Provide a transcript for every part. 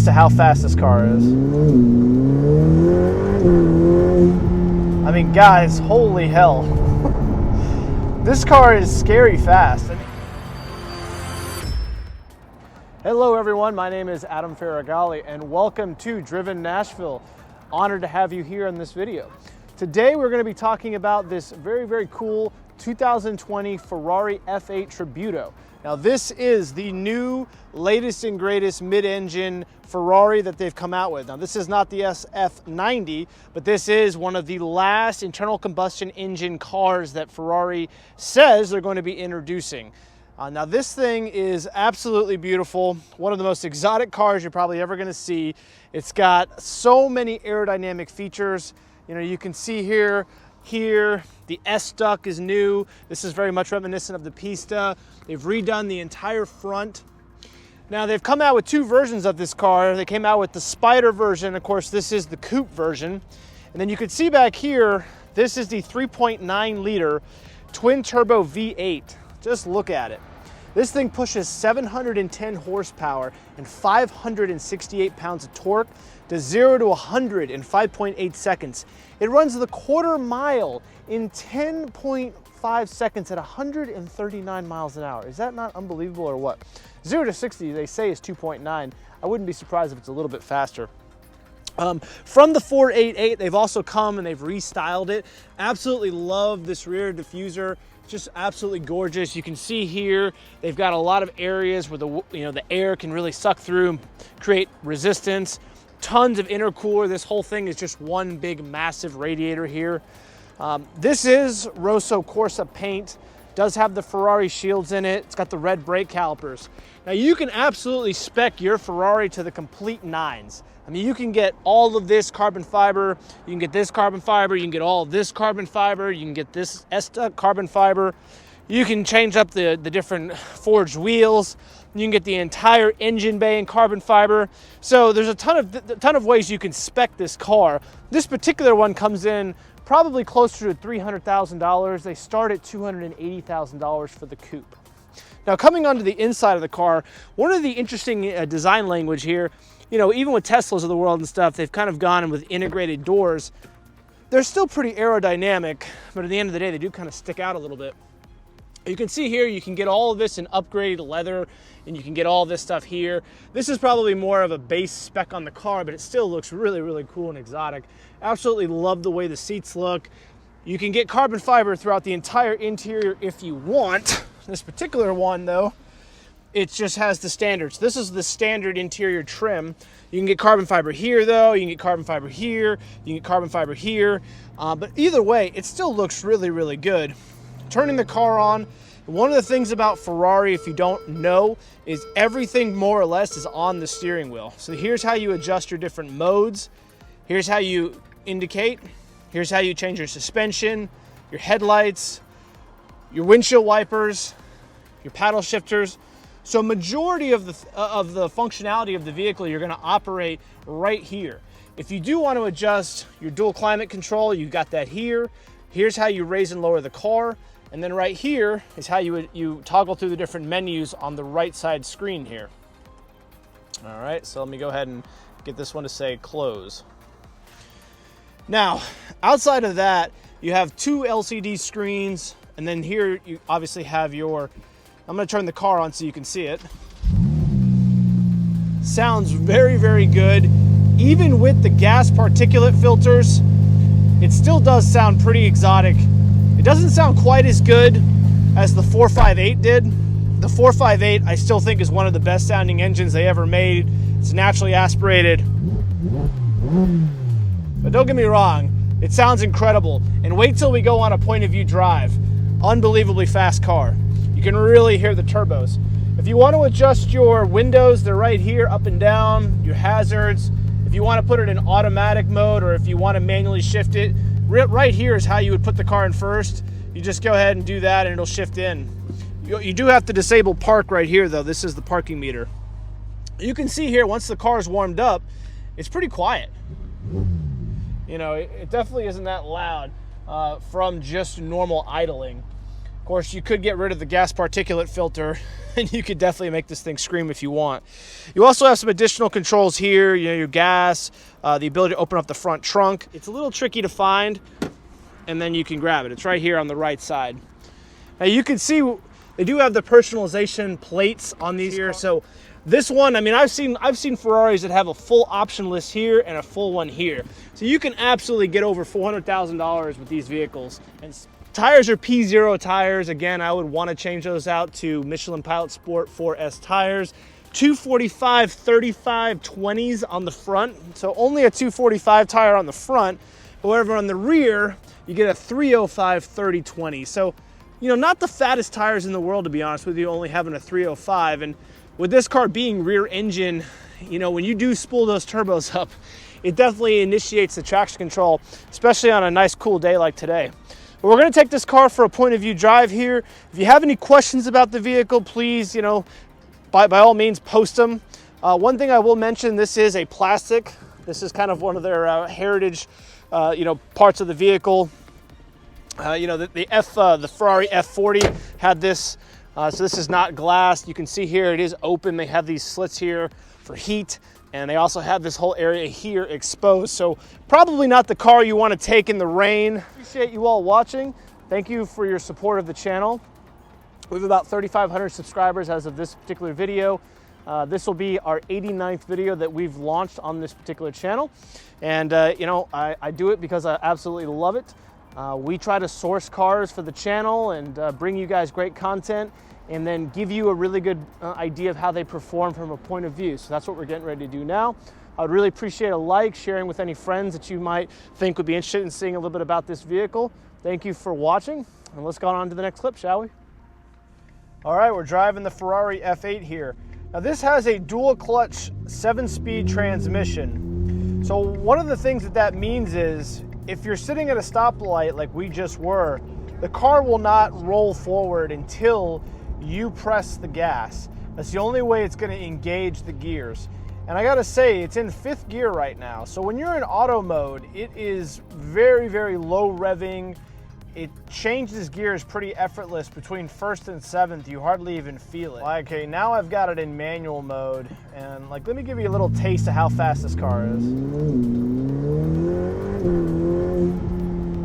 to how fast this car is. I mean, guys, holy hell. This car is scary fast. Hello everyone, my name is Adam Ferragali and welcome to Driven Nashville. Honored to have you here in this video. Today we're going to be talking about this very cool 2020 Ferrari F8 Tributo. Now this is the new latest and greatest mid-engine Ferrari that they've come out with. Now this is not the SF90, but this is one of the last internal combustion engine cars that Ferrari says they're going to be introducing. Now this thing is absolutely beautiful. One of the most exotic cars you're probably ever going to see. It's got so many aerodynamic features. You know, you can see here, the S-duct is new. This is very much reminiscent of the Pista. They've redone the entire front. Now they've come out with two versions of this car. They came out with the Spider version. Of course, this is the coupe version. And then you can see back here, this is the 3.9 liter twin turbo V8. Just look at it. This thing pushes 710 horsepower and 568 pounds of torque to 0 to 100 in 5.8 seconds. It runs the quarter mile in 10.5 seconds at 139 miles an hour. Is that not unbelievable or what? 0 to 60, they say, is 2.9. I wouldn't be surprised if it's a little bit faster. From the 488, they've also come and they've restyled it. Absolutely love this rear diffuser. Just absolutely gorgeous. You can see here they've got a lot of areas where the air can really suck through and create resistance. Tons of intercooler. This whole thing is just one big massive radiator here. This is Rosso Corsa paint. Does have the Ferrari shields in it. It's got the red brake calipers. Now you can absolutely spec your Ferrari to the complete nines. I mean, you can get all of this carbon fiber, you can get this carbon fiber, you can get all of this carbon fiber, you can get this S-duct carbon fiber, you can change up the different forged wheels, you can get the entire engine bay in carbon fiber. So there's a ton of ways you can spec this car. This particular one comes in probably closer to $300,000. They start at $280,000 for the coupe. Now coming onto the inside of the car, one of the interesting design language here, you know, even with Teslas of the world and stuff, they've kind of gone in with integrated doors. They're still pretty aerodynamic, but at the end of the day, they do kind of stick out a little bit. You can see here, you can get all of this in upgraded leather, and you can get all this stuff here. This is probably more of a base spec on the car, but it still looks really cool and exotic. Absolutely love the way the seats look. You can get carbon fiber throughout the entire interior if you want. This particular one, though, it just has the standards. This is the standard interior trim. You can get carbon fiber here, though. You can get carbon fiber here. You can get carbon fiber here. But either way, it still looks really good. Turning the car on, one of the things about Ferrari, if you don't know, is everything more or less is on the steering wheel. So here's how you adjust your different modes. Here's how you indicate. Here's how you change your suspension, your headlights, your windshield wipers, your paddle shifters. So majority of the functionality of the vehicle, you're going to operate right here. If you do want to adjust your dual climate control, you've got that here. Here's how you raise and lower the car. And then right here is how you toggle through the different menus on the right side screen here. All right, so let me go ahead and get this one to say close. Now, outside of that, you have two LCD screens, and then here you obviously have your, I'm going to turn the car on so you can see it. Sounds very good. Even with the gas particulate filters, it still does sound pretty exotic. It doesn't sound quite as good as the 458 did. The 458 I still think is one of the best sounding engines they ever made. It's naturally aspirated. But don't get me wrong, it sounds incredible. And wait till we go on a point of view drive. Unbelievably fast car. You can really hear the turbos. If you want to adjust your windows, they're right here, up and down, your hazards. If you want to put it in automatic mode, or if you want to manually shift it, right here is how you would put the car in first. You just go ahead and do that and it'll shift in. You do have to disable park right here though. This is the parking meter. You can see here, once the car is warmed up, it's pretty quiet. You know, it definitely isn't that loud from just normal idling. Of course, you could get rid of the gas particulate filter and you could definitely make this thing scream if you want. You also have some additional controls here, you know, your gas, the ability to open up the front trunk. It's a little tricky to find, and then you can grab it. It's right here on the right side. Now you can see they do have the personalization plates on these here. So this one, I mean, I've seen Ferraris that have a full option list here and a full one here. So you can absolutely get over $400,000 with these vehicles. And tires are P0 tires. Again, I would want to change those out to Michelin Pilot Sport 4S tires. 245 35 20s on the front. So only a 245 tire on the front. However, on the rear, you get a 305 30 20. So, you know, not the fattest tires in the world, to be honest with you, only having a 305. And with this car being rear engine, you know, when you do spool those turbos up, it definitely initiates the traction control, especially on a nice cool day like today. But we're going to take this car for a point of view drive here. If you have any questions about the vehicle, please, you know, by all means, post them. One thing I will mention, this is a plastic. This is kind of one of their heritage, you know, parts of the vehicle. You know, the Ferrari F8 had this, so this is not glass. You can see here it is open. They have these slits here for heat, and they also have this whole area here exposed. So probably not the car you want to take in the rain. Appreciate you all watching. Thank you for your support of the channel. We have about 3,500 subscribers as of this particular video. This will be our 89th video that we've launched on this particular channel. And you know, I do it because I absolutely love it. We try to source cars for the channel and bring you guys great content, and then give you a really good idea of how they perform from a point of view. So that's what we're getting ready to do now. I would really appreciate a like, sharing with any friends that you might think would be interested in seeing a little bit about this vehicle. Thank you for watching, and let's go on to the next clip, shall we? All right, we're driving the Ferrari F8 here. Now this has a dual clutch 7-speed transmission. So one of the things that means is, if you're sitting at a stoplight like we just were, the car will not roll forward until you press the gas. That's the only way it's going to engage the gears. And I gotta say, it's in 5th gear right now. So when you're in auto mode, it is very, very low revving. It changes gears pretty effortless between 1st and 7th. You hardly even feel it. Okay, now I've got it in manual mode. And like, let me give you a little taste of how fast this car is.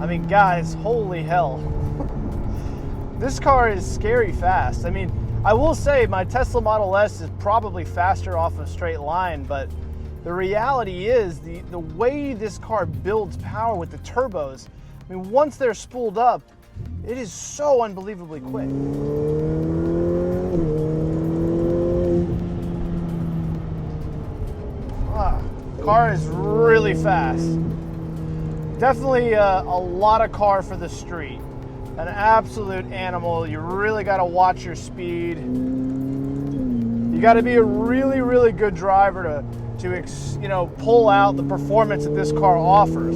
I mean, guys, holy hell. This car is scary fast. I mean, I will say my Tesla Model S is probably faster off a straight line, but the reality is the way this car builds power with the turbos, I mean, once they're spooled up, it is so unbelievably quick. Car is really fast. Definitely a lot of car for the street. An absolute animal. You really got to watch your speed. You got to be a really, really good driver to you know, pull out the performance that this car offers.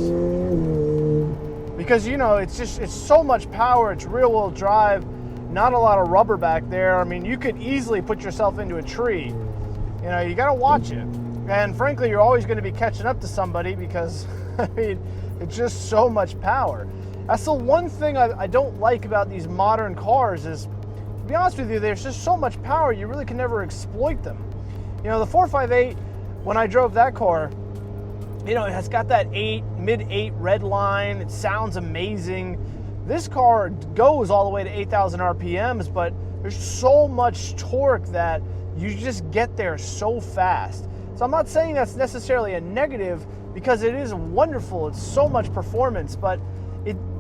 Because, you know, it's so much power. It's rear-wheel drive, not a lot of rubber back there. I mean, you could easily put yourself into a tree. You know, you got to watch it. And frankly, you're always going to be catching up to somebody because, I mean, it's just so much power. That's the one thing I don't like about these modern cars is, to be honest with you, there's just so much power, you really can never exploit them. You know, the 458, when I drove that car, you know, it has got that mid-8 red line. It sounds amazing. This car goes all the way to 8,000 RPMs, but there's so much torque that you just get there so fast. So I'm not saying that's necessarily a negative, because it is wonderful. It's so much performance, but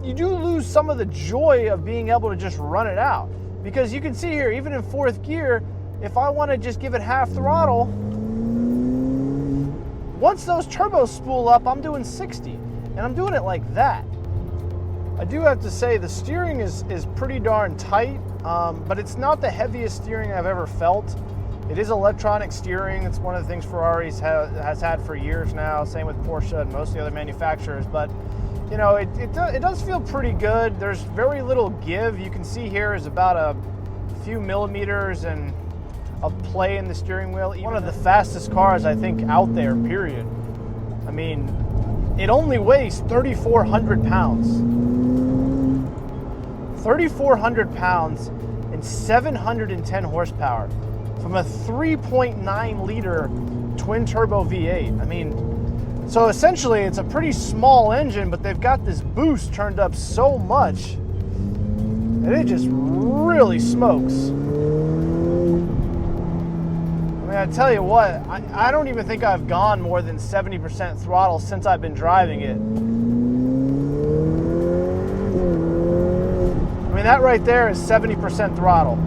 you do lose some of the joy of being able to just run it out. Because you can see here, even in 4th gear, if I want to just give it half throttle, once those turbos spool up, I'm doing 60, and I'm doing it like that. I do have to say the steering is pretty darn tight, but it's not the heaviest steering I've ever felt. It is electronic steering. It's one of the things Ferrari has had for years now, same with Porsche and most of the other manufacturers, but you know, it does feel pretty good. There's very little give. You can see here is about a few millimeters and of play in the steering wheel. One of the fastest cars, I think, out there, period. I mean, it only weighs 3,400 pounds. 3,400 pounds and 710 horsepower from a 3.9 liter twin turbo V8. I mean, so essentially it's a pretty small engine, but they've got this boost turned up so much that it just really smokes. I mean, I tell you what, I don't even think I've gone more than 70% throttle since I've been driving it. I mean, that right there is 70% throttle.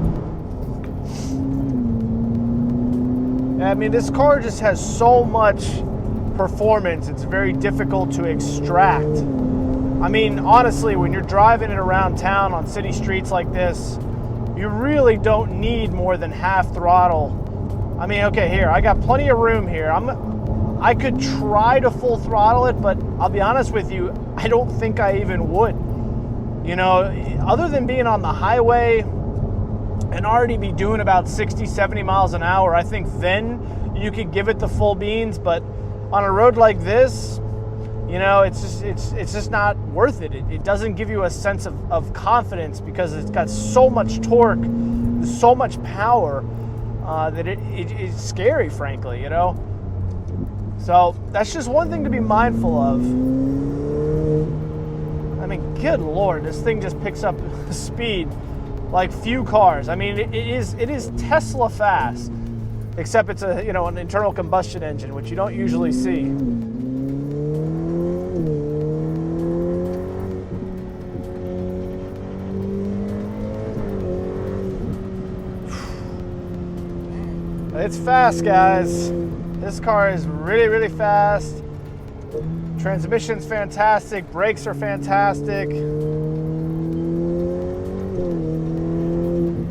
I mean, this car just has so much performance, it's very difficult to extract. I mean, honestly, when you're driving it around town on city streets like this, you really don't need more than half throttle. I mean, okay, here, I got plenty of room here. I could try to full throttle it, but I'll be honest with you, I don't think I even would. You know, other than being on the highway and already be doing about 60, 70 miles an hour, I think then you could give it the full beans. But on a road like this, you know, it's just not worth it. It doesn't give you a sense of confidence because it's got so much torque, so much power that it's scary, frankly, you know. So that's just one thing to be mindful of. I mean, good Lord, this thing just picks up speed like few cars. I mean, it is Tesla fast, except it's a, you know, an internal combustion engine, which you don't usually see. It's fast, guys. This car is really, really fast. Transmission's fantastic, brakes are fantastic.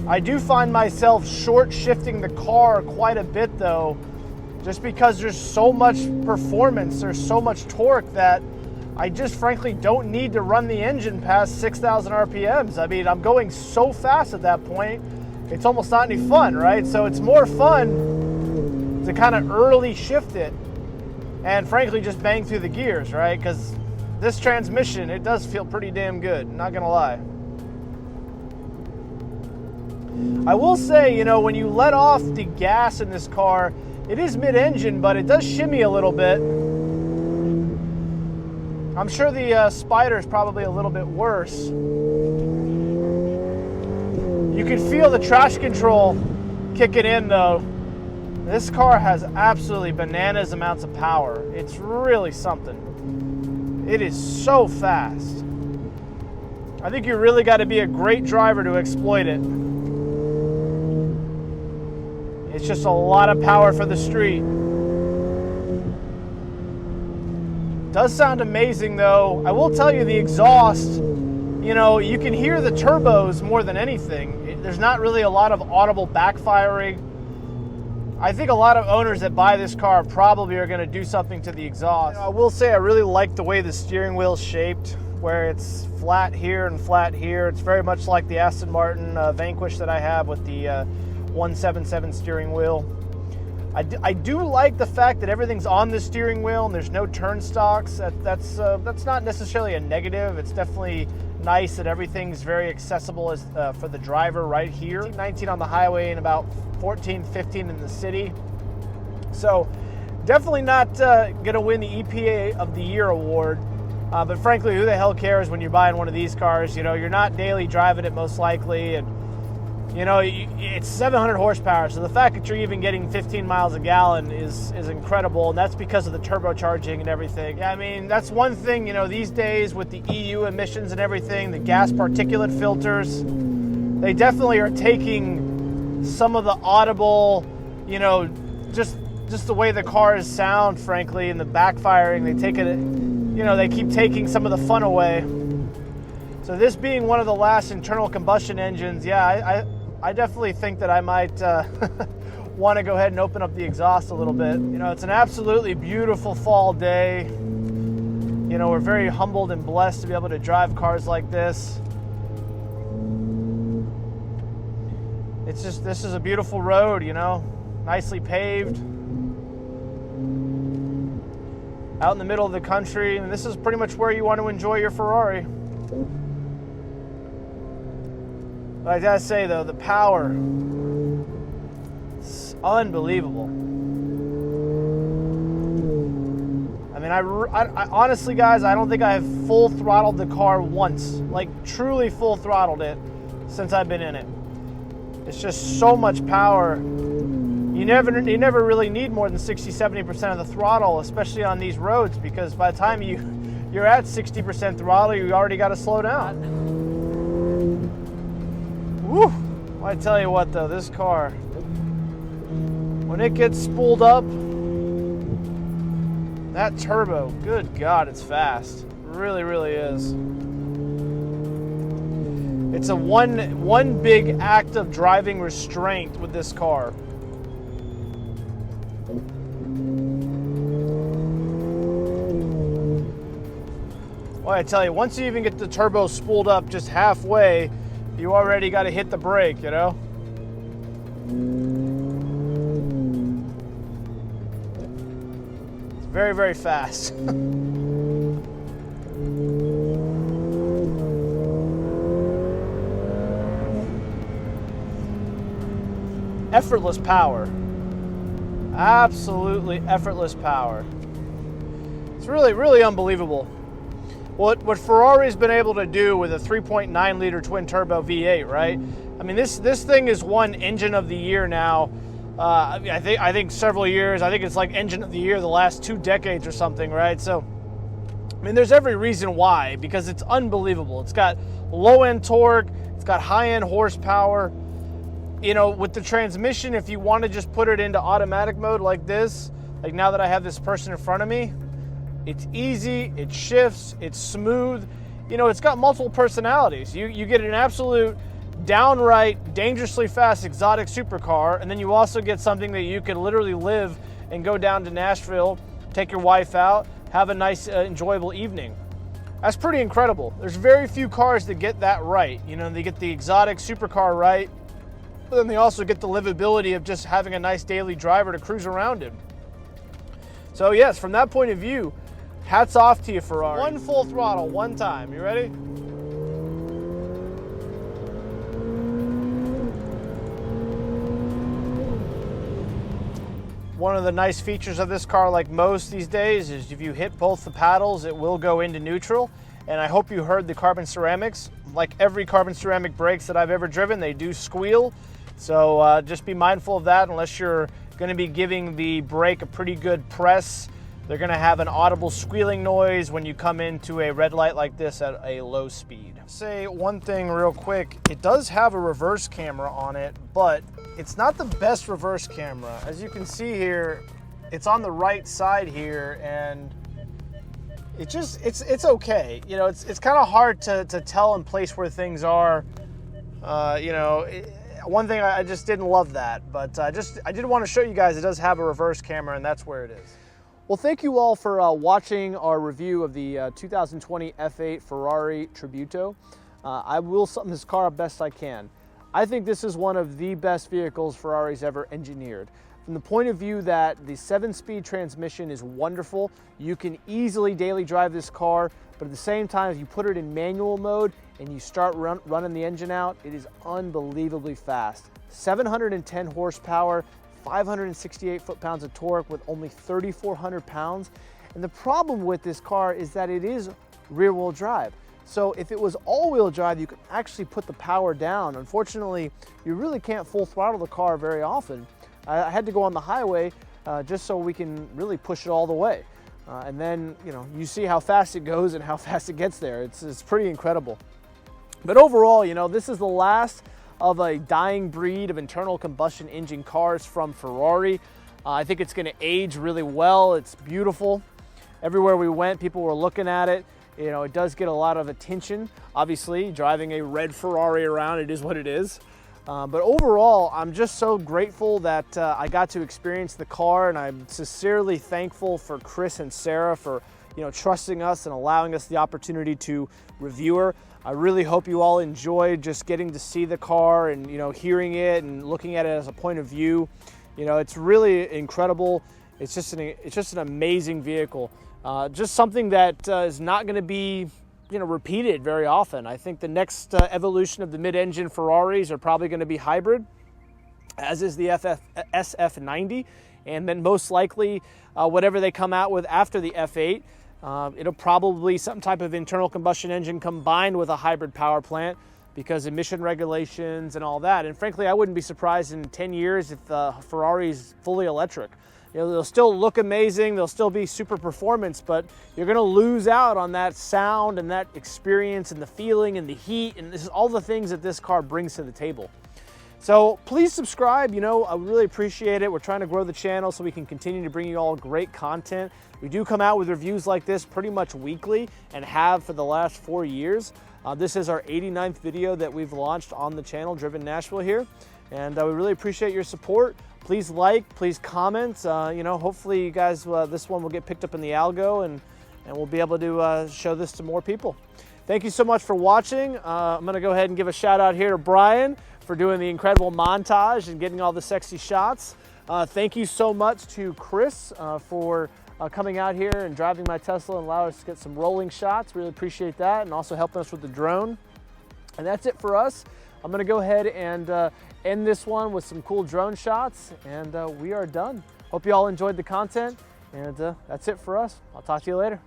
I do find myself short shifting the car quite a bit though, just because there's so much performance, there's so much torque that I just frankly don't need to run the engine past 6,000 RPMs. I mean, I'm going so fast at that point, it's almost not any fun, right? So it's more fun to kind of early shift it and frankly just bang through the gears, right? Because this transmission, it does feel pretty damn good, not gonna lie. I will say, you know, when you let off the gas in this car, it is mid-engine, but it does shimmy a little bit. I'm sure the Spider is probably a little bit worse. You can feel the traction control kicking in though. This car has absolutely bananas amounts of power. It's really something. It is so fast. I think you really got to be a great driver to exploit it. It's just a lot of power for the street. Does sound amazing though. I will tell you the exhaust, you know, you can hear the turbos more than anything. There's not really a lot of audible backfiring. I think a lot of owners that buy this car probably are going to do something to the exhaust. You know, I will say I really like the way the steering wheel is shaped, where it's flat here and flat here. It's very much like the Aston Martin Vanquish that I have with the 177 steering wheel. I do like the fact that everything's on the steering wheel and there's no turn stocks. That's not necessarily a negative. It's definitely nice that everything's very accessible as for the driver right here. 19 on the highway and about 14, 15 in the city. So definitely not going to win the EPA of the Year award. But frankly, who the hell cares when you're buying one of these cars? You know, you're not daily driving it most likely, and you know, it's 700 horsepower, so the fact that you're even getting 15 miles a gallon is incredible, and that's because of the turbocharging and everything. Yeah, I mean, that's one thing, you know, these days with the EU emissions and everything, the gas particulate filters, they definitely are taking some of the audible, you know, just the way the cars sound, frankly, and the backfiring, they take it, you know, they keep taking some of the fun away. So this being one of the last internal combustion engines, yeah, I definitely think that I might want to go ahead and open up the exhaust a little bit. You know, it's an absolutely beautiful fall day. You know, we're very humbled and blessed to be able to drive cars like this. It's just, this is a beautiful road, you know, nicely paved. Out in the middle of the country, and this is pretty much where you want to enjoy your Ferrari. But I gotta say though, the power, it's unbelievable. I mean, I honestly, guys, I don't think I have full throttled the car once, like truly full throttled it since I've been in it. It's just so much power. You never really need more than 60-70% of the throttle, especially on these roads, because by the time you're at 60% throttle, you already got to slow down. Woo! I tell you what though, this car, when it gets spooled up, that turbo, good God, it's fast. It really, really is. It's a one big act of driving restraint with this car. Well, I tell you, once you even get the turbo spooled up just halfway, you already got to hit the brake, you know? It's very, very fast. Effortless power. Absolutely effortless power. It's really, really unbelievable. What Ferrari's been able to do with a 3.9 liter twin turbo V8, right? I mean, this thing is won Engine of the Year now. I think several years. I think it's like Engine of the Year the last 2 decades or something, right? So, I mean, there's every reason why, because it's unbelievable. It's got low end torque. It's got high end horsepower. You know, with the transmission, if you want to just put it into automatic mode like this, like now that I have this person in front of me, it's easy, it shifts, it's smooth. You know, it's got multiple personalities. You get an absolute downright dangerously fast exotic supercar, and then you also get something that you can literally live and go down to Nashville, take your wife out, have a nice enjoyable evening. That's pretty incredible. There's very few cars that get that right. You know, they get the exotic supercar right, but then they also get the livability of just having a nice daily driver to cruise around in. So yes, from that point of view, hats off to you, Ferrari. One full throttle, one time. You ready? One of the nice features of this car, like most these days, is if you hit both the paddles, it will go into neutral. And I hope you heard the carbon ceramics. Like every carbon ceramic brakes that I've ever driven, they do squeal. So just be mindful of that unless you're going to be giving the brake a pretty good press. They're going to have an audible squealing noise when you come into a red light like this at a low speed. Say one thing real quick. It does have a reverse camera on it, but it's not the best reverse camera. As you can see here, it's on the right side here, and it's okay. You know, it's kind of hard to tell and place where things are. You know, one thing I just didn't love that, but I did want to show you guys it does have a reverse camera, and that's where it is. Well, thank you all for watching our review of the 2020 F8 Ferrari Tributo. I will sum this car up best I can. I think this is one of the best vehicles Ferrari's ever engineered. From the point of view that the 7-speed transmission is wonderful, you can easily daily drive this car, but at the same time, if you put it in manual mode and you start running the engine out, it is unbelievably fast. 710 horsepower, 568 foot-pounds of torque with only 3,400 pounds. And the problem with this car is that it is rear-wheel drive. So if it was all-wheel drive, you could actually put the power down. Unfortunately, you really can't full throttle the car very often. I had to go on the highway just so we can really push it all the way. And then, you know, you see how fast it goes and how fast it gets there. It's pretty incredible. But overall, you know, this is the last of a dying breed of internal combustion engine cars from Ferrari. I think it's going to age really well. It's beautiful. Everywhere we went, people were looking at it. You know, it does get a lot of attention. Obviously, driving a red Ferrari around, it is what it is. But overall, I'm just so grateful that I got to experience the car, and I'm sincerely thankful for Chris and Sarah for, you know, trusting us and allowing us the opportunity to review her. I really hope you all enjoyed just getting to see the car and, you know, hearing it and looking at it as a point of view. You know, it's really incredible. It's just an amazing vehicle. Just something that is not going to be repeated very often. I think the next evolution of the mid-engine Ferraris are probably going to be hybrid, as is the SF90, and then most likely whatever they come out with after the F8, it'll probably some type of internal combustion engine combined with a hybrid power plant, because emission regulations and all that. And frankly, I wouldn't be surprised in 10 years if Ferrari's fully electric. They'll still look amazing, they'll still be super performance, but you're gonna lose out on that sound and that experience and the feeling and the heat, and this is all the things that this car brings to the table. So please subscribe, I really appreciate it. We're trying to grow the channel so we can continue to bring you all great content. We do come out with reviews like this pretty much weekly and have for the last 4 years. This is our 89th video that we've launched on the channel, Driven Nashville here. And we really appreciate your support. Please like, please comment. Hopefully you guys, this one will get picked up in the algo and we'll be able to show this to more people. Thank you so much for watching. I'm gonna go ahead and give a shout out here to Brian for doing the incredible montage and getting all the sexy shots. Thank you so much to Chris for coming out here and driving my Tesla and allowing us to get some rolling shots. Really appreciate that, and also helping us with the drone. And that's it for us. I'm gonna go ahead and end this one with some cool drone shots, and we are done. Hope you all enjoyed the content, and that's it for us. I'll talk to you later.